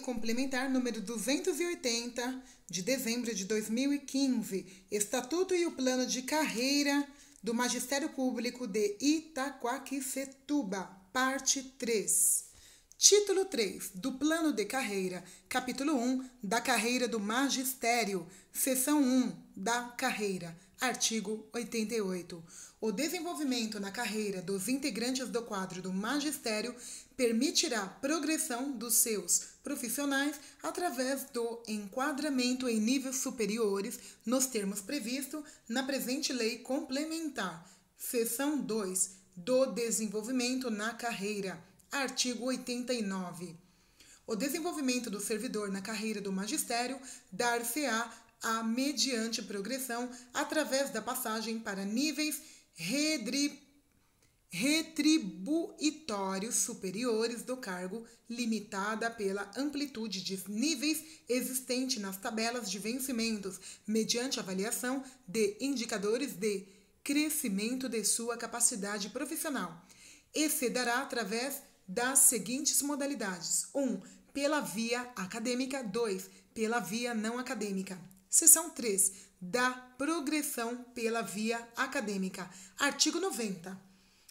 Complementar número 280, de dezembro de 2015, Estatuto e o Plano de Carreira do Magistério Público de Itaquaquecetuba, parte 3. Título 3 do Plano de Carreira, capítulo 1 da Carreira do Magistério, seção 1 da Carreira, artigo 88. O desenvolvimento na carreira dos integrantes do quadro do magistério permitirá progressão dos seus profissionais através do enquadramento em níveis superiores nos termos previstos na presente lei complementar. Seção 2 do desenvolvimento na carreira, artigo 89. O desenvolvimento do servidor na carreira do magistério dar-se-á mediante progressão através da passagem para níveis retribuitórios superiores do cargo, limitada pela amplitude de níveis existente nas tabelas de vencimentos, mediante avaliação de indicadores de crescimento de sua capacidade profissional, e se dará através das seguintes modalidades: 1. Pela via acadêmica. 2. Pela via não acadêmica. Seção 3 da progressão pela via acadêmica. Artigo 90.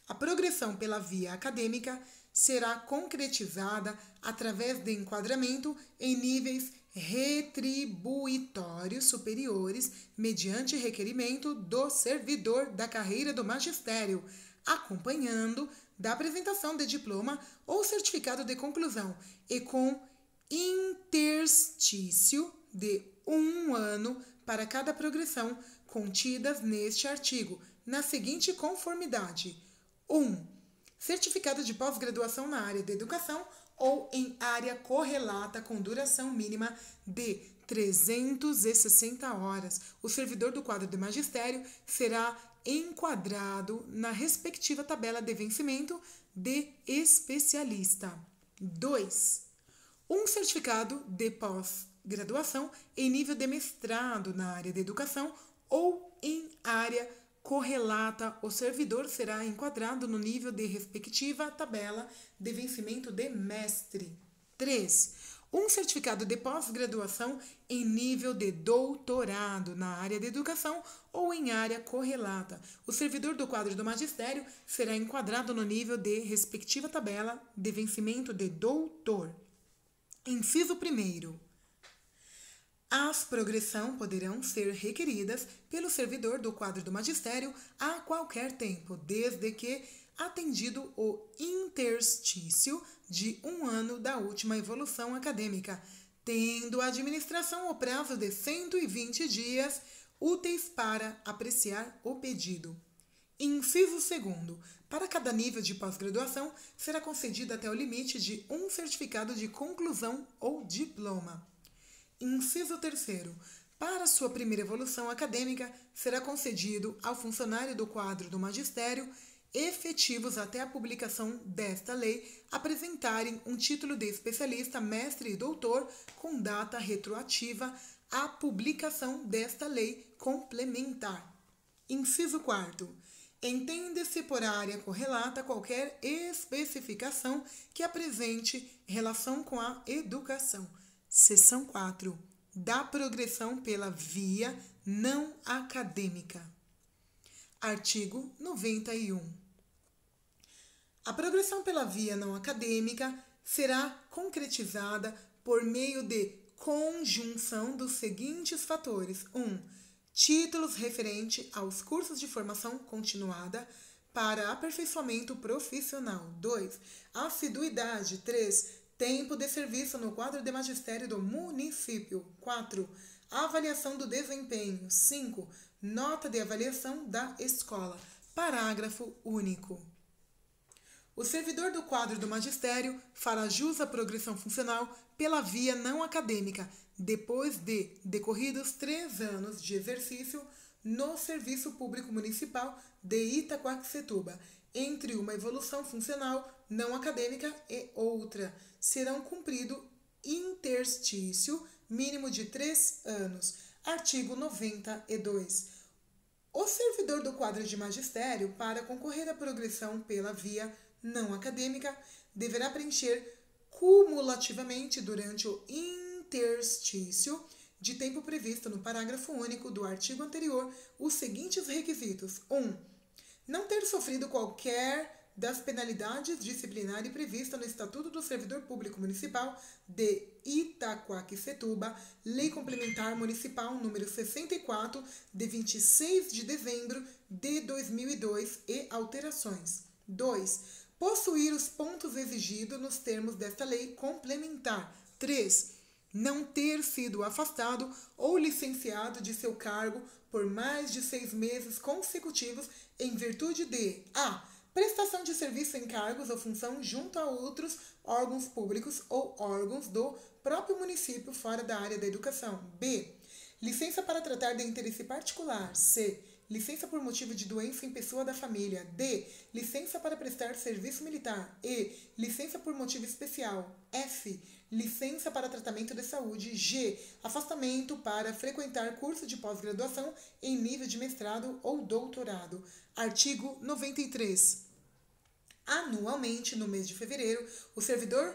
A progressão pela via acadêmica será concretizada através de enquadramento em níveis retribuitórios superiores, mediante requerimento do servidor da carreira do magistério, acompanhando da apresentação de diploma ou certificado de conclusão e com interstício de 1 ano para cada progressão contidas neste artigo, na seguinte conformidade: 1. Certificado de pós-graduação na área de educação ou em área correlata com duração mínima de 360 horas. O servidor do quadro de magistério será enquadrado na respectiva tabela de vencimento de especialista. 2. Um certificado de pós-graduação em nível de mestrado na área de educação ou em área correlata. O servidor será enquadrado no nível de respectiva tabela de vencimento de mestre. 3. Um certificado de pós-graduação em nível de doutorado na área de educação ou em área correlata. O servidor do quadro do magistério será enquadrado no nível de respectiva tabela de vencimento de doutor. Inciso 1º. As progressão poderão ser requeridas pelo servidor do quadro do magistério a qualquer tempo, desde que atendido o interstício de 1 ano da última evolução acadêmica, tendo a administração o prazo de 120 dias úteis para apreciar o pedido. Inciso 2º. Para cada nível de pós-graduação, será concedido até o limite de um certificado de conclusão ou diploma. Inciso 3º. Para sua primeira evolução acadêmica, será concedido ao funcionário do quadro do magistério efetivos até a publicação desta lei apresentarem um título de especialista, mestre e doutor com data retroativa à publicação desta lei complementar. Inciso 4º. Entende-se por área correlata qualquer especificação que apresente relação com a educação. Seção 4 da progressão pela via não acadêmica. Artigo 91. A progressão pela via não acadêmica será concretizada por meio de conjunção dos seguintes fatores: 1. Títulos referentes aos cursos de formação continuada para aperfeiçoamento profissional. 2. Assiduidade. 3. Tempo de serviço no quadro de magistério do município. 4. Avaliação do desempenho. 5. Nota de avaliação da escola. Parágrafo único. O servidor do quadro do magistério fará jus à progressão funcional pela via não acadêmica, depois de decorridos 3 anos de exercício no Serviço Público Municipal de Itaquaquecetuba. Entre uma evolução funcional não acadêmica e outra, serão cumprido interstício mínimo de 3 anos. Artigo 92. O servidor do quadro de magistério, para concorrer à progressão pela via não acadêmica, deverá preencher cumulativamente durante o interstício de tempo previsto no parágrafo único do artigo anterior os seguintes requisitos. 1. Não ter sofrido qualquer das penalidades disciplinares previstas no Estatuto do Servidor Público Municipal de Itaquaquecetuba, Lei Complementar Municipal número 64, de 26 de dezembro de 2002 e alterações. 2. Possuir os pontos exigidos nos termos desta lei complementar. 3. Não ter sido afastado ou licenciado de seu cargo por mais de 6 meses consecutivos em virtude de a. Prestação de serviço em cargos ou função junto a outros órgãos públicos ou órgãos do próprio município fora da área da educação. B. Licença para tratar de interesse particular. C. Licença por motivo de doença em pessoa da família. D. Licença para prestar serviço militar. E. Licença por motivo especial. F. Licença para tratamento de saúde. G. Afastamento para frequentar curso de pós-graduação em nível de mestrado ou doutorado. Artigo 93. Anualmente, no mês de fevereiro, o servidor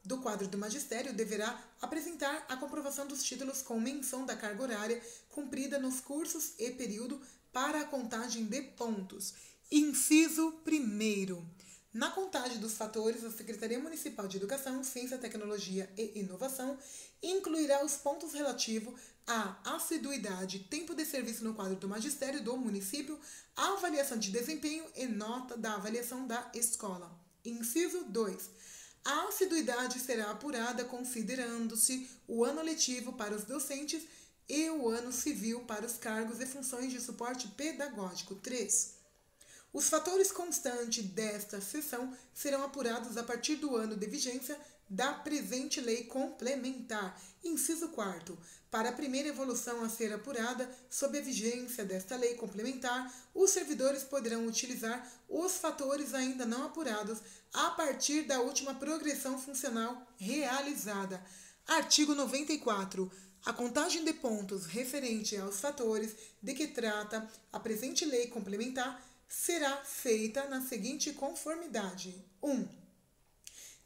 do quadro do magistério deverá apresentar a comprovação dos títulos com menção da carga horária cumprida nos cursos e período para a contagem de pontos. Inciso 1º. Na contagem dos fatores, a Secretaria Municipal de Educação, Ciência, Tecnologia e Inovação incluirá os pontos relativos à assiduidade, tempo de serviço no quadro do magistério do município, a avaliação de desempenho e nota da avaliação da escola. Inciso 2. A assiduidade será apurada considerando-se o ano letivo para os docentes e o ano civil para os cargos e funções de suporte pedagógico. 3. Os fatores constantes desta seção serão apurados a partir do ano de vigência da presente lei complementar. Inciso 4º. Para a primeira evolução a ser apurada sob a vigência desta lei complementar, os servidores poderão utilizar os fatores ainda não apurados a partir da última progressão funcional realizada. Artigo 94. A contagem de pontos referente aos fatores de que trata a presente lei complementar será feita na seguinte conformidade. 1.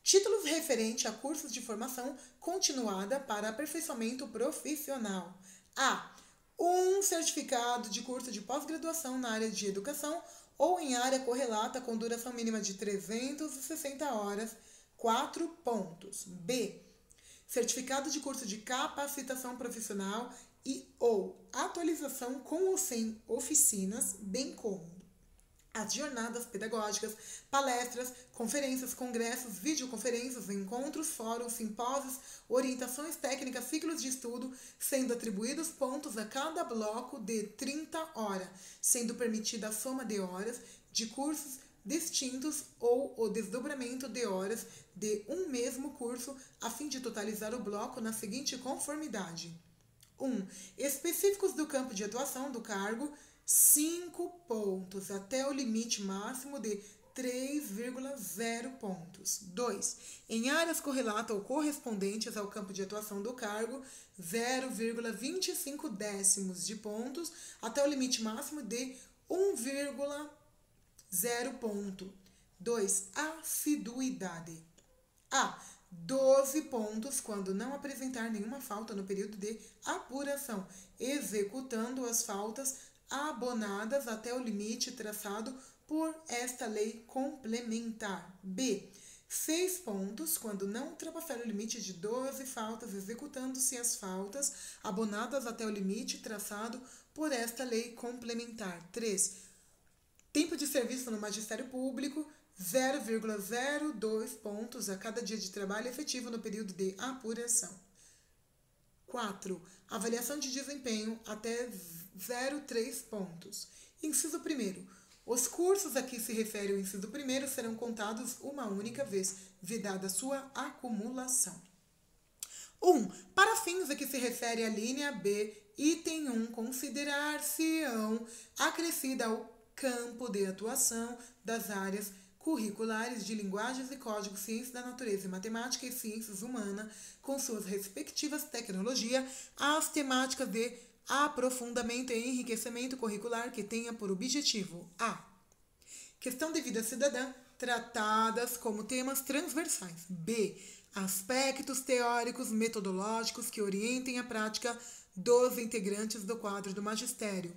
Títulos referentes a cursos de formação continuada para aperfeiçoamento profissional. A. Um certificado de curso de pós-graduação na área de educação ou em área correlata com duração mínima de 360 horas, 4 pontos. B. Certificado de curso de capacitação profissional e ou atualização com ou sem oficinas, bem como as jornadas pedagógicas, palestras, conferências, congressos, videoconferências, encontros, fóruns, simpósios, orientações técnicas, ciclos de estudo, sendo atribuídos pontos a cada bloco de 30 horas, sendo permitida a soma de horas de cursos distintos ou o desdobramento de horas de um mesmo curso, a fim de totalizar o bloco na seguinte conformidade. 1. Específicos do campo de atuação do cargo, 5 pontos, até o limite máximo de 3,0 pontos. 2. Em áreas correlatas ou correspondentes ao campo de atuação do cargo, 0,25 décimos de pontos, até o limite máximo de 1,0 ponto. 2. Assiduidade. A. 12 pontos quando não apresentar nenhuma falta no período de apuração, executando as faltas abonadas até o limite traçado por esta lei complementar. B. 6 pontos quando não ultrapassar o limite de 12 faltas, executando-se as faltas abonadas até o limite traçado por esta lei complementar. 3. Tempo de serviço no magistério público, 0,02 pontos a cada dia de trabalho efetivo no período de apuração. 4. Avaliação de desempenho até 0,3 pontos. Inciso 1º. Os cursos a que se refere o inciso 1º serão contados uma única vez, vedada sua acumulação. 1. Para fins a que se refere a linha B, item 1, considerar-se-ão acrescida ao campo de atuação das áreas curriculares de linguagens e códigos, ciências da natureza e matemática e ciências humanas, com suas respectivas tecnologias, as temáticas de aprofundamento e enriquecimento curricular que tenha por objetivo a. Questão de vida cidadã, tratadas como temas transversais. B. aspectos teóricos metodológicos que orientem a prática dos integrantes do quadro do magistério.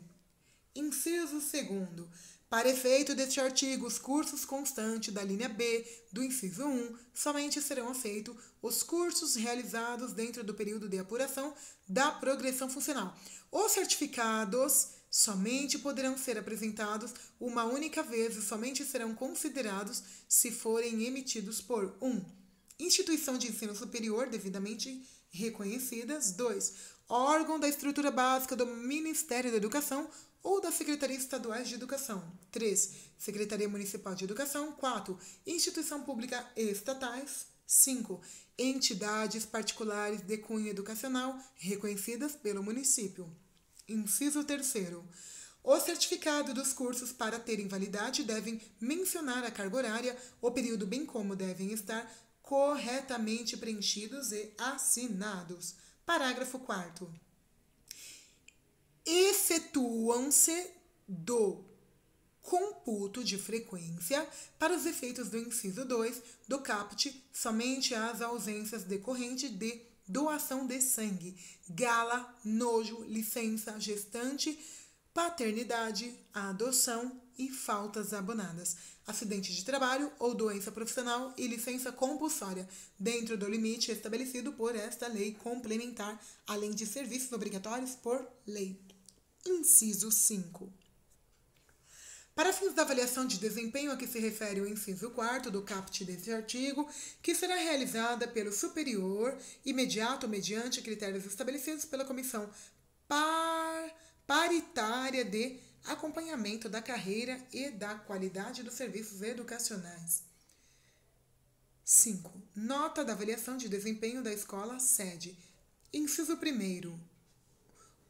Inciso 2º. Para efeito deste artigo, os cursos constantes da linha B do inciso 1 somente serão aceitos os cursos realizados dentro do período de apuração da progressão funcional. Os certificados somente poderão ser apresentados uma única vez e somente serão considerados se forem emitidos por 1. Instituição de ensino superior devidamente reconhecidas. 2. Órgão da estrutura básica do Ministério da Educação ou das Secretarias Estaduais de Educação. 3. Secretaria Municipal de Educação. 4. Instituição pública estatais. 5. Entidades particulares de cunho educacional reconhecidas pelo município. Inciso 3º. O certificado dos cursos para terem validade devem mencionar a carga horária, o período, bem como devem estar corretamente preenchidos e assinados. Parágrafo 4º. Excetuam-se do computo de frequência para os efeitos do inciso 2 do caput somente as ausências decorrentes de doação de sangue, gala, nojo, licença, gestante, paternidade, adoção e faltas abonadas, acidente de trabalho ou doença profissional e licença compulsória, dentro do limite estabelecido por esta lei complementar, além de serviços obrigatórios por lei. Inciso 5. Para fins da avaliação de desempenho a que se refere o inciso 4º do caput deste artigo, que será realizada pelo superior imediato mediante critérios estabelecidos pela Comissão Paritária de Acompanhamento da Carreira e da Qualidade dos Serviços Educacionais. 5. Nota da avaliação de desempenho da escola sede. Inciso 1º.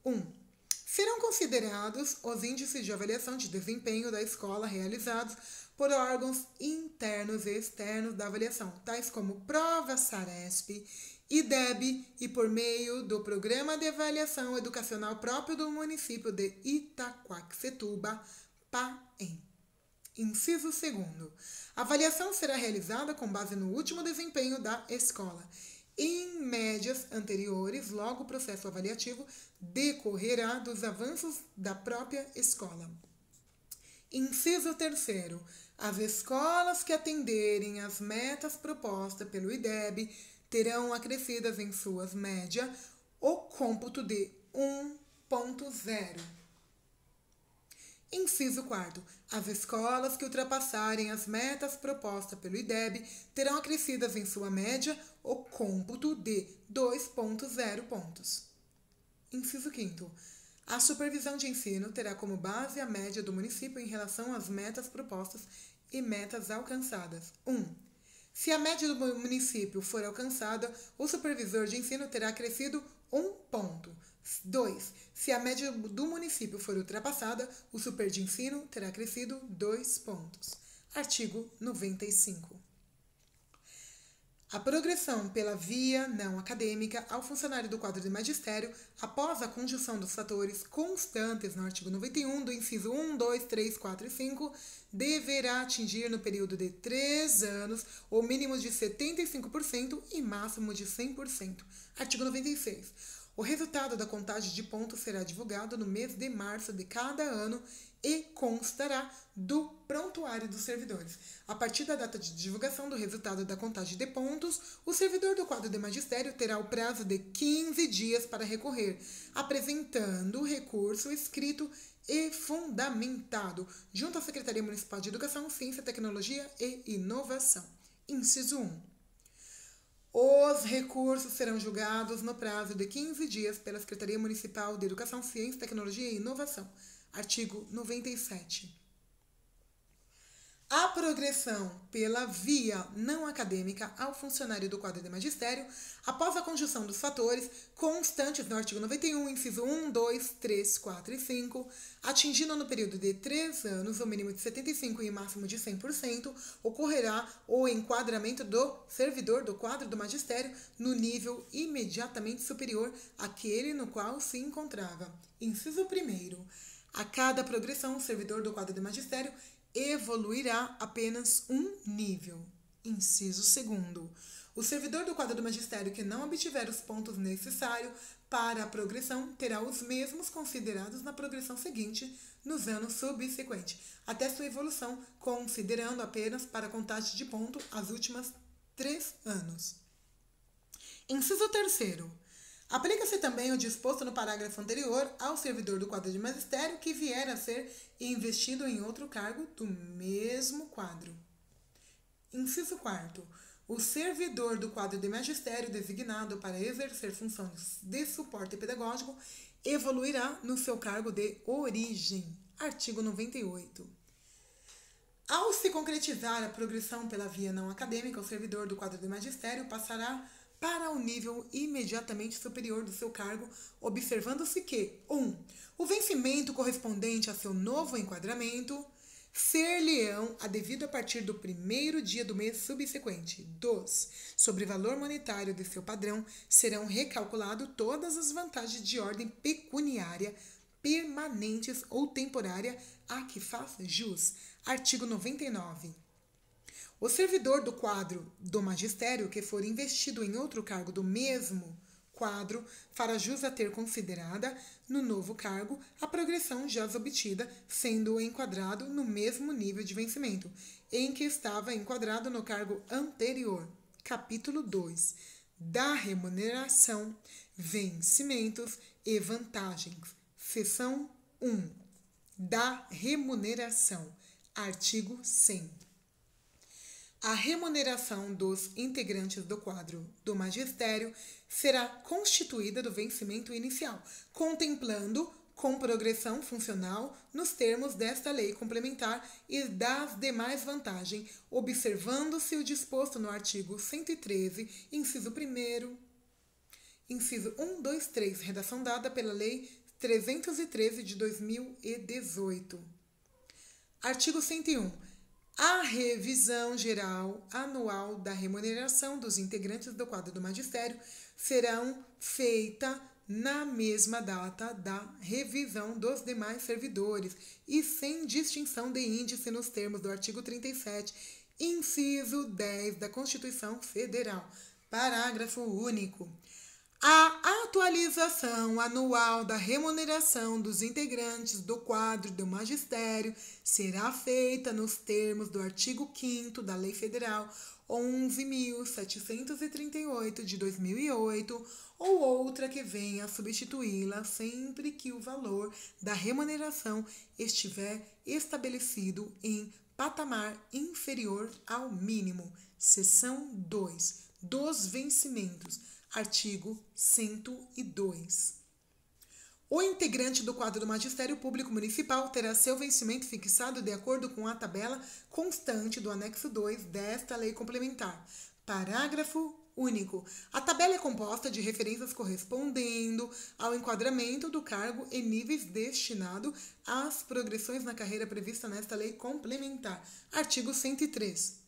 1. Serão considerados os índices de avaliação de desempenho da escola realizados por órgãos internos e externos da avaliação, tais como Prova Saresp, IDEB e por meio do Programa de Avaliação Educacional próprio do município de Itaquaquecetuba, PAEM. Inciso 2º. A avaliação será realizada com base no último desempenho da escola. Em médias anteriores, logo o processo avaliativo decorrerá dos avanços da própria escola. Inciso 3º. As escolas que atenderem às metas propostas pelo IDEB terão acrescidas em suas médias o cômputo de 1.0. Inciso 4º. As escolas que ultrapassarem as metas propostas pelo IDEB terão acrescidas em sua média o cômputo de 2.0 pontos. Inciso 5º. A supervisão de ensino terá como base a média do município em relação às metas propostas e metas alcançadas. 1. Se a média do município for alcançada, o supervisor de ensino terá acrescido 1 ponto. 2. Se a média do município for ultrapassada, o super de ensino terá crescido 2 pontos. Artigo 95. A progressão pela via não acadêmica ao funcionário do quadro de magistério, após a conjunção dos fatores constantes no artigo 91 do inciso 1, 2, 3, 4 e 5, deverá atingir no período de 3 anos o mínimo de 75% e máximo de 100%. Artigo 96. O resultado da contagem de pontos será divulgado no mês de março de cada ano e constará do prontuário dos servidores. A partir da data de divulgação do resultado da contagem de pontos, o servidor do quadro de magistério terá o prazo de 15 dias para recorrer, apresentando o recurso escrito e fundamentado junto à Secretaria Municipal de Educação, Ciência, Tecnologia e Inovação. Inciso 1. Os recursos serão julgados no prazo de 15 dias pela Secretaria Municipal de Educação, Ciência, Tecnologia e Inovação. Artigo 97. A progressão pela via não acadêmica ao funcionário do quadro de magistério, após a conjunção dos fatores constantes no artigo 91, inciso 1, 2, 3, 4 e 5, atingindo no período de 3 anos o mínimo de 75% e máximo de 100%, ocorrerá o enquadramento do servidor do quadro do magistério no nível imediatamente superior àquele no qual se encontrava. Inciso 1º. A cada progressão, o servidor do quadro de magistério evoluirá apenas um nível. Inciso 2º. O servidor do quadro do magistério que não obtiver os pontos necessários para a progressão terá os mesmos considerados na progressão seguinte nos anos subsequentes, até sua evolução, considerando apenas para a contagem de ponto as últimas 3 anos. Inciso 3º. Aplica-se também o disposto no parágrafo anterior ao servidor do quadro de magistério que vier a ser investido em outro cargo do mesmo quadro. Inciso 4º. O servidor do quadro de magistério designado para exercer funções de suporte pedagógico evoluirá no seu cargo de origem. Artigo 98. Ao se concretizar a progressão pela via não acadêmica, o servidor do quadro de magistério passará para o nível imediatamente superior do seu cargo, observando-se que 1. O vencimento correspondente a seu novo enquadramento ser-lhe-ão a devido a partir do primeiro dia do mês subsequente. 2. Sobre o valor monetário de seu padrão serão recalculadas todas as vantagens de ordem pecuniária, permanentes ou temporária a que faz jus. Artigo 99. O servidor do quadro do magistério que for investido em outro cargo do mesmo quadro fará jus a ter considerada no novo cargo a progressão já obtida, sendo enquadrado no mesmo nível de vencimento em que estava enquadrado no cargo anterior. Capítulo 2. Da remuneração, vencimentos e vantagens. Seção 1. Da remuneração. Artigo 100. A remuneração dos integrantes do quadro do magistério será constituída do vencimento inicial, contemplando com progressão funcional nos termos desta lei complementar e das demais vantagens, observando-se o disposto no artigo 113, inciso 1º, inciso 1, 2, 3, redação dada pela Lei 313 de 2018. Artigo 101. A revisão geral anual da remuneração dos integrantes do quadro do magistério serão feita na mesma data da revisão dos demais servidores e sem distinção de índice nos termos do artigo 37, inciso 10 da Constituição Federal. Parágrafo único. A atualização anual da remuneração dos integrantes do quadro do magistério será feita nos termos do artigo 5º da Lei Federal 11.738 de 2008 ou outra que venha a substituí-la sempre que o valor da remuneração estiver estabelecido em patamar inferior ao mínimo. Seção 2. Dos vencimentos. Artigo 102. O integrante do quadro do Magistério Público Municipal terá seu vencimento fixado de acordo com a tabela constante do anexo 2 desta lei complementar. Parágrafo único. A tabela é composta de referências correspondendo ao enquadramento do cargo e níveis destinado às progressões na carreira prevista nesta lei complementar. Artigo 103.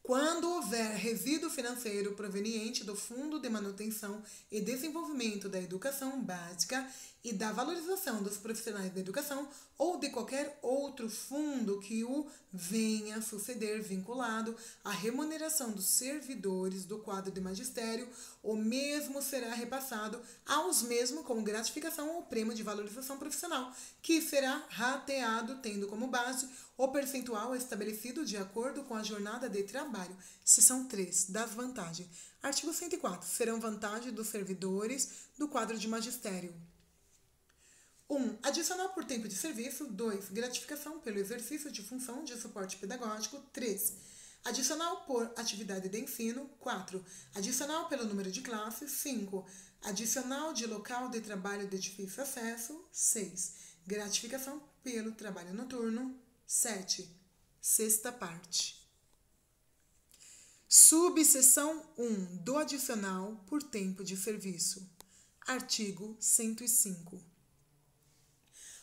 Quando houver resíduo financeiro proveniente do Fundo de Manutenção e Desenvolvimento da Educação Básica e da Valorização dos Profissionais da Educação ou de qualquer outro fundo que o venha suceder vinculado à remuneração dos servidores do quadro de magistério, o mesmo será repassado aos mesmos como gratificação ou prêmio de valorização profissional, que será rateado tendo como base o percentual estabelecido de acordo com a jornada de trabalho. Seção 3. Das vantagens. Artigo 104. Serão vantagens dos servidores do quadro de magistério. 1. Adicional por tempo de serviço. 2. Gratificação pelo exercício de função de suporte pedagógico. 3. Adicional por atividade de ensino. 4. Adicional pelo número de classes. 5. Adicional de local de trabalho de difícil acesso. 6. Gratificação pelo trabalho noturno. 7. Sexta parte. Subseção 1. Do adicional por tempo de serviço. Artigo 105.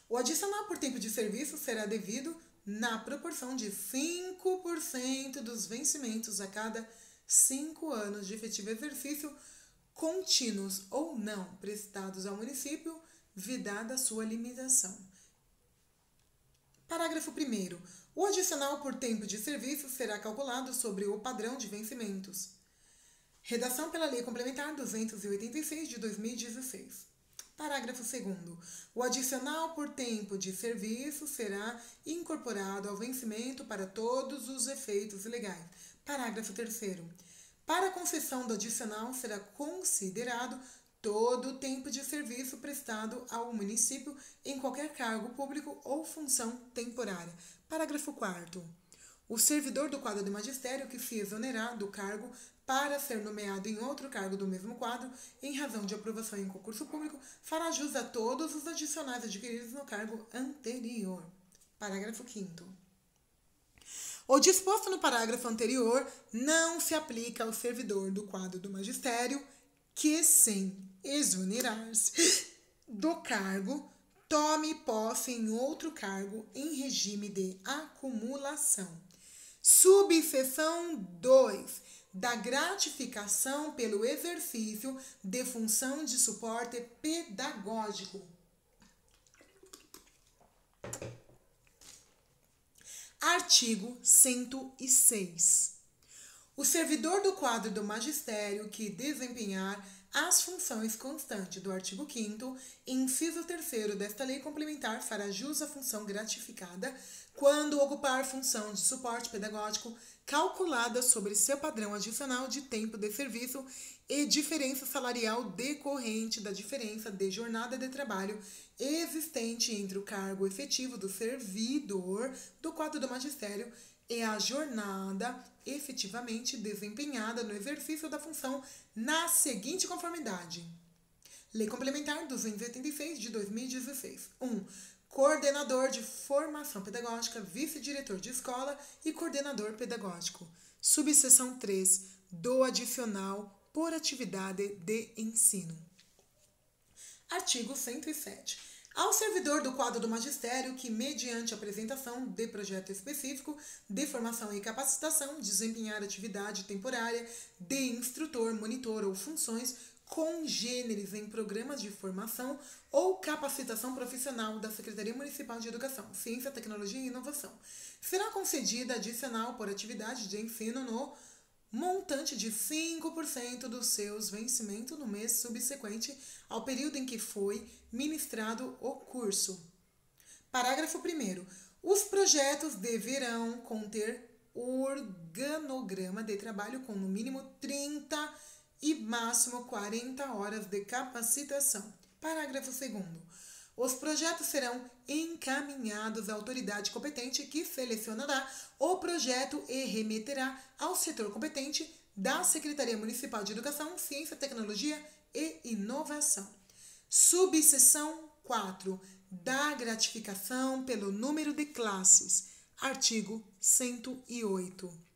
O adicional por tempo de serviço será devido na proporção de 5% dos vencimentos a cada 5 anos de efetivo exercício, contínuos ou não, prestados ao município, vedada a sua limitação. Parágrafo 1º. O adicional por tempo de serviço será calculado sobre o padrão de vencimentos. Redação pela Lei Complementar 286 de 2016. Parágrafo 2º. O adicional por tempo de serviço será incorporado ao vencimento para todos os efeitos legais. Parágrafo 3º. Para a concessão do adicional será considerado todo o tempo de serviço prestado ao município em qualquer cargo público ou função temporária. Parágrafo 4º. O servidor do quadro de magistério que se exonerar do cargo para ser nomeado em outro cargo do mesmo quadro, em razão de aprovação em concurso público, fará jus a todos os adicionais adquiridos no cargo anterior. Parágrafo 5º. O disposto no parágrafo anterior não se aplica ao servidor do quadro do magistério que, sem exonerar-se do cargo, tome posse em outro cargo em regime de acumulação. Subseção 2. Da gratificação pelo exercício de função de suporte pedagógico. Artigo 106. O servidor do quadro do magistério que desempenhar as funções constantes do artigo 5º, inciso 3º desta lei complementar, fará jus à função gratificada quando ocupar função de suporte pedagógico calculada sobre seu padrão adicional de tempo de serviço e diferença salarial decorrente da diferença de jornada de trabalho existente entre o cargo efetivo do servidor do quadro do magistério e a jornada efetivamente desempenhada no exercício da função na seguinte conformidade. Lei Complementar 286 de 2016. 1. Coordenador de formação pedagógica, vice-diretor de escola e coordenador pedagógico. Subseção 3. Do adicional por atividade de ensino. Artigo 107. Ao servidor do quadro do magistério que, mediante apresentação de projeto específico de formação e capacitação, desempenhar atividade temporária de instrutor, monitor ou funções congêneres em programas de formação ou capacitação profissional da Secretaria Municipal de Educação, Ciência, Tecnologia e Inovação, será concedida adicional por atividade de ensino no montante de 5% dos seus vencimentos no mês subsequente ao período em que foi ministrado o curso. Parágrafo 1º. Os projetos deverão conter organograma de trabalho com no mínimo 30 e máximo 40 horas de capacitação. Parágrafo 2º. Os projetos serão encaminhados à autoridade competente que selecionará o projeto e remeterá ao setor competente da Secretaria Municipal de Educação, Ciência, Tecnologia e Inovação. Subseção 4. Da gratificação pelo número de classes. Artigo 108.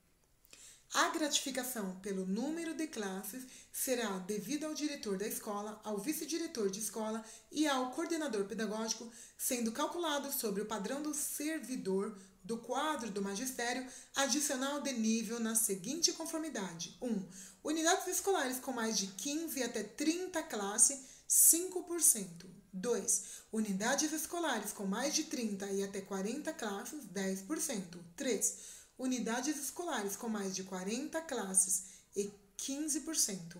A gratificação pelo número de classes será devida ao diretor da escola, ao vice-diretor de escola e ao coordenador pedagógico, sendo calculado sobre o padrão do servidor do quadro do magistério adicional de nível na seguinte conformidade. 1. Unidades escolares com mais de 15 até 30 classes, 5%. 2. Unidades escolares com mais de 30 e até 40 classes, 10%. 3. Unidades escolares com mais de 40 classes e 15%.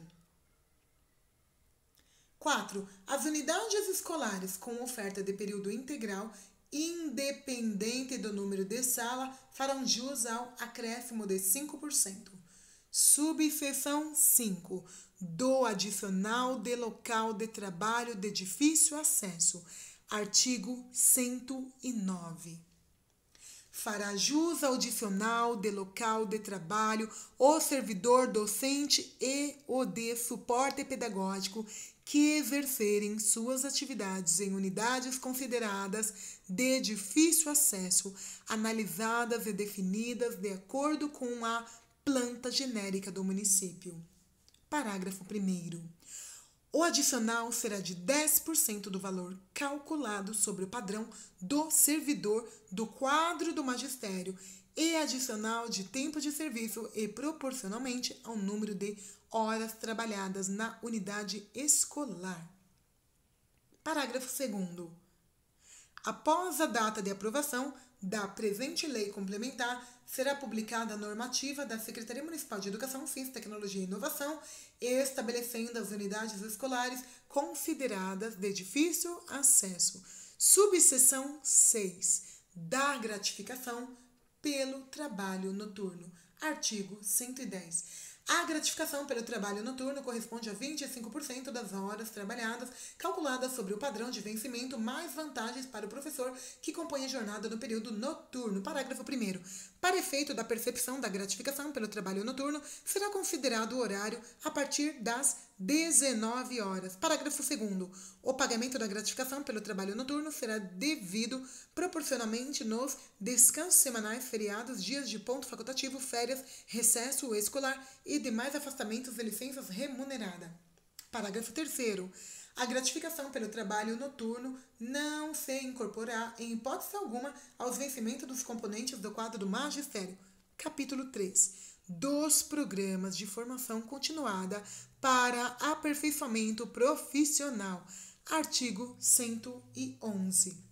4. As unidades escolares com oferta de período integral, independente do número de sala, farão jus ao acréscimo de 5%. Subseção 5. Do adicional de local de trabalho de difícil acesso. Artigo 109. Fará jus ao adicional de local de trabalho o servidor docente e o de suporte pedagógico que exercerem suas atividades em unidades consideradas de difícil acesso, analisadas e definidas de acordo com a planta genérica do município. Parágrafo 1º. O adicional será de 10% do valor calculado sobre o padrão do servidor do quadro do magistério e adicional de tempo de serviço e proporcionalmente ao número de horas trabalhadas na unidade escolar. Parágrafo 2º. Após a data de aprovação da presente lei complementar, será publicada a normativa da Secretaria Municipal de Educação, Ciência, Tecnologia e Inovação, estabelecendo as unidades escolares consideradas de difícil acesso. Subseção 6. Da gratificação pelo trabalho noturno. Artigo 110. A gratificação pelo trabalho noturno corresponde a 25% das horas trabalhadas, calculadas sobre o padrão de vencimento, mais vantagens para o professor que compõe a jornada no período noturno. Parágrafo 1º. Para efeito da percepção da gratificação pelo trabalho noturno, será considerado o horário a partir das 19 horas. Parágrafo 2º. O pagamento da gratificação pelo trabalho noturno será devido proporcionalmente nos descansos semanais, feriados, dias de ponto facultativo, férias, recesso escolar e demais afastamentos e licenças remuneradas. Parágrafo 3º. A gratificação pelo trabalho noturno não se incorporará, em hipótese alguma, aos vencimentos dos componentes do quadro do magistério. Capítulo 3. Dos programas de formação continuada para aperfeiçoamento profissional. Artigo 111.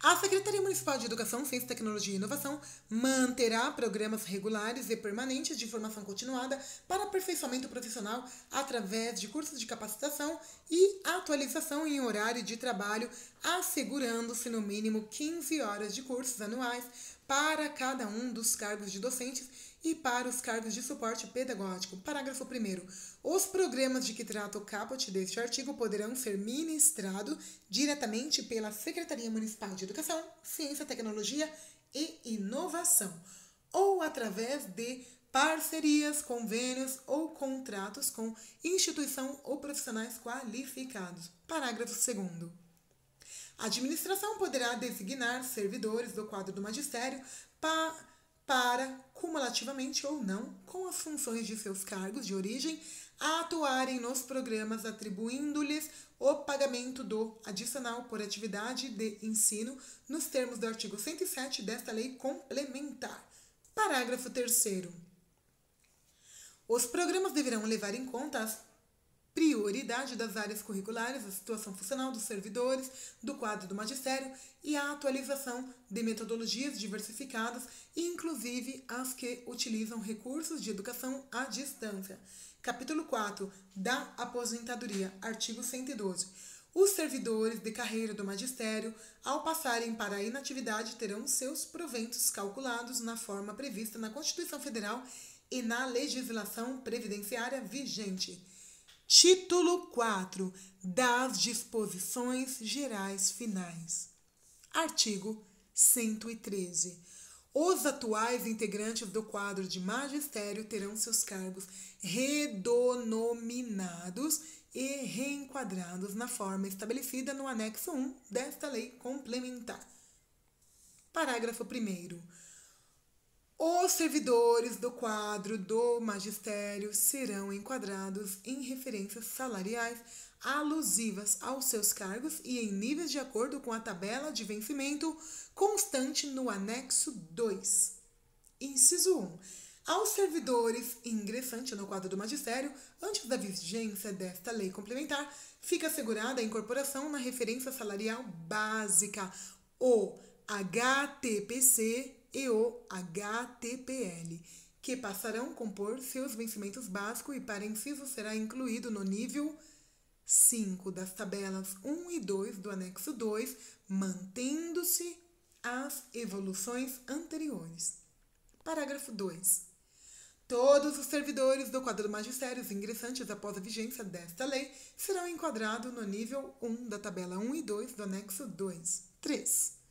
A Secretaria Municipal de Educação, Ciência, Tecnologia e Inovação manterá programas regulares e permanentes de formação continuada para aperfeiçoamento profissional através de cursos de capacitação e atualização em horário de trabalho, assegurando-se no mínimo 15 horas de cursos anuais para cada um dos cargos de docentes e para os cargos de suporte pedagógico. Parágrafo 1º. Os programas de que trata o caput deste artigo poderão ser ministrados diretamente pela Secretaria Municipal de Educação, Ciência, Tecnologia e Inovação, ou através de parcerias, convênios ou contratos com instituição ou profissionais qualificados. Parágrafo 2º. A administração poderá designar servidores do quadro do magistério para, cumulativamente ou não, com as funções de seus cargos de origem, atuarem nos programas, atribuindo-lhes o pagamento do adicional por atividade de ensino nos termos do artigo 107 desta lei complementar. Parágrafo 3º. Os programas deverão levar em conta as prioridade das áreas curriculares, a situação funcional dos servidores, do quadro do magistério e a atualização de metodologias diversificadas, inclusive as que utilizam recursos de educação à distância. Capítulo 4. Da aposentadoria. Artigo 112. Os servidores de carreira do magistério, ao passarem para a inatividade, terão seus proventos calculados na forma prevista na Constituição Federal e na legislação previdenciária vigente. Título 4. Das disposições gerais finais. Artigo 113. Os atuais integrantes do quadro de magistério terão seus cargos redenominados e reenquadrados na forma estabelecida no anexo 1 desta lei complementar. Parágrafo 1º. Os servidores do quadro do magistério serão enquadrados em referências salariais alusivas aos seus cargos e em níveis de acordo com a tabela de vencimento constante no anexo 2. Inciso 1. Aos servidores ingressantes no quadro do magistério, antes da vigência desta lei complementar, fica assegurada a incorporação na referência salarial básica, o HTPC e o HTPL, que passarão a compor seus vencimentos básicos e para inciso será incluído no nível 5 das tabelas 1 e 2 do anexo 2, mantendo-se as evoluções anteriores. Parágrafo 2. Todos os servidores do quadro do magistério ingressantes após a vigência desta lei serão enquadrados no nível 1 da tabela 1 e 2 do anexo 2. 3.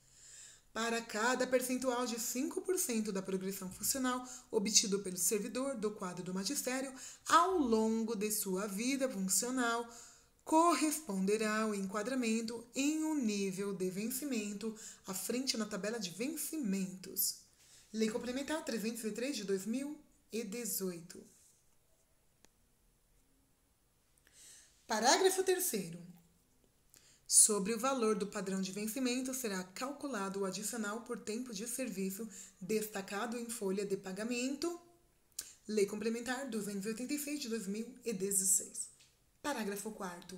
Para cada percentual de 5% da progressão funcional obtido pelo servidor do quadro do magistério ao longo de sua vida funcional, corresponderá o enquadramento em um nível de vencimento à frente na tabela de vencimentos. Lei Complementar 303 de 2018. Parágrafo 3º. Sobre o valor do padrão de vencimento será calculado o adicional por tempo de serviço destacado em folha de pagamento. Lei Complementar 286 de 2016. Parágrafo 4º.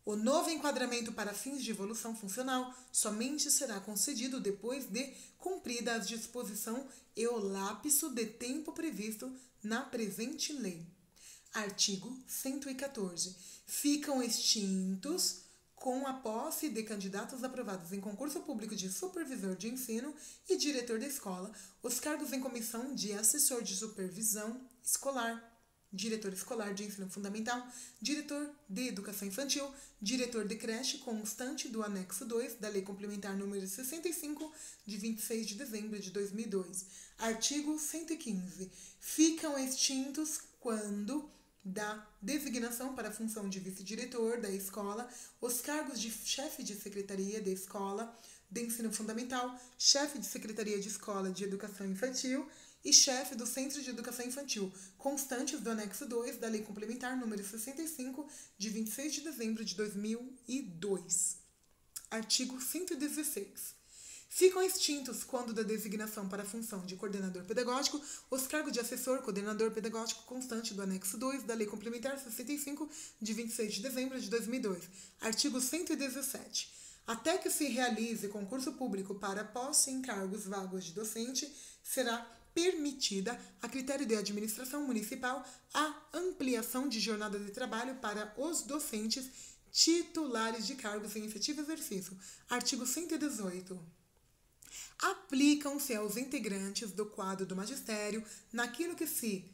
O novo enquadramento para fins de evolução funcional somente será concedido depois de cumprida a disposição e o lapso de tempo previsto na presente lei. Artigo 114. Ficam extintos, com a posse de candidatos aprovados em concurso público de supervisor de ensino e diretor da escola, os cargos em comissão de assessor de supervisão escolar, diretor escolar de ensino fundamental, diretor de educação infantil, diretor de creche constante do anexo 2 da Lei Complementar número 65, de 26 de dezembro de 2002. Artigo 115. Ficam extintos quando da designação para a função de vice-diretor da escola, os cargos de chefe de secretaria da escola de ensino fundamental, chefe de secretaria de escola de educação infantil e chefe do Centro de Educação Infantil, constantes do anexo 2 da Lei Complementar número 65, de 26 de dezembro de 2002. Artigo 116. Ficam extintos, quando da designação para a função de coordenador pedagógico, os cargos de assessor, coordenador pedagógico constante do anexo 2 da Lei Complementar 65, de 26 de dezembro de 2002. Artigo 117. Até que se realize concurso público para posse em cargos vagos de docente, será permitida, a critério de administração municipal, a ampliação de jornada de trabalho para os docentes titulares de cargos em efetivo exercício. Artigo 118. Aplicam-se aos integrantes do quadro do magistério, naquilo que se,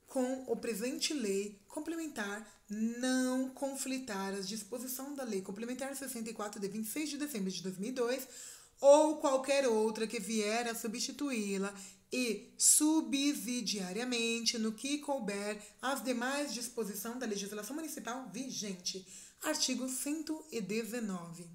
com o presente lei complementar, não conflitar as disposições da Lei Complementar 64 de 26 de dezembro de 2002 ou qualquer outra que vier a substituí-la e subsidiariamente no que couber as demais disposições da legislação municipal vigente. Artigo 119.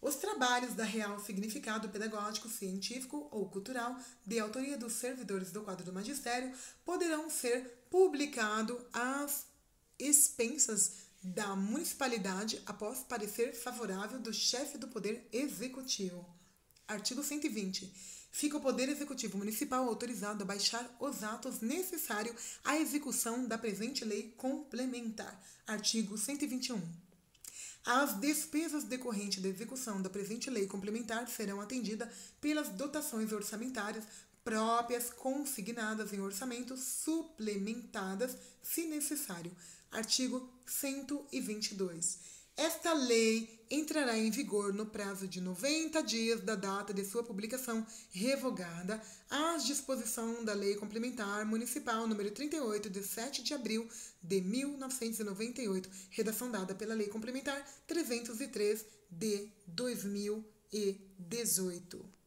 Os trabalhos da real significado pedagógico, científico ou cultural de autoria dos servidores do quadro do magistério poderão ser publicados às expensas da municipalidade após parecer favorável do chefe do Poder Executivo. Artigo 120. Fica o Poder Executivo Municipal autorizado a baixar os atos necessários à execução da presente lei complementar. Artigo 121. As despesas decorrentes da execução da presente lei complementar serão atendidas pelas dotações orçamentárias próprias consignadas em orçamento, suplementadas, se necessário. Artigo 122. Esta lei entrará em vigor no prazo de 90 dias da data de sua publicação, revogada as disposições da Lei Complementar Municipal número 38, de 7 de abril de 1998, redação dada pela Lei Complementar 303 de 2018.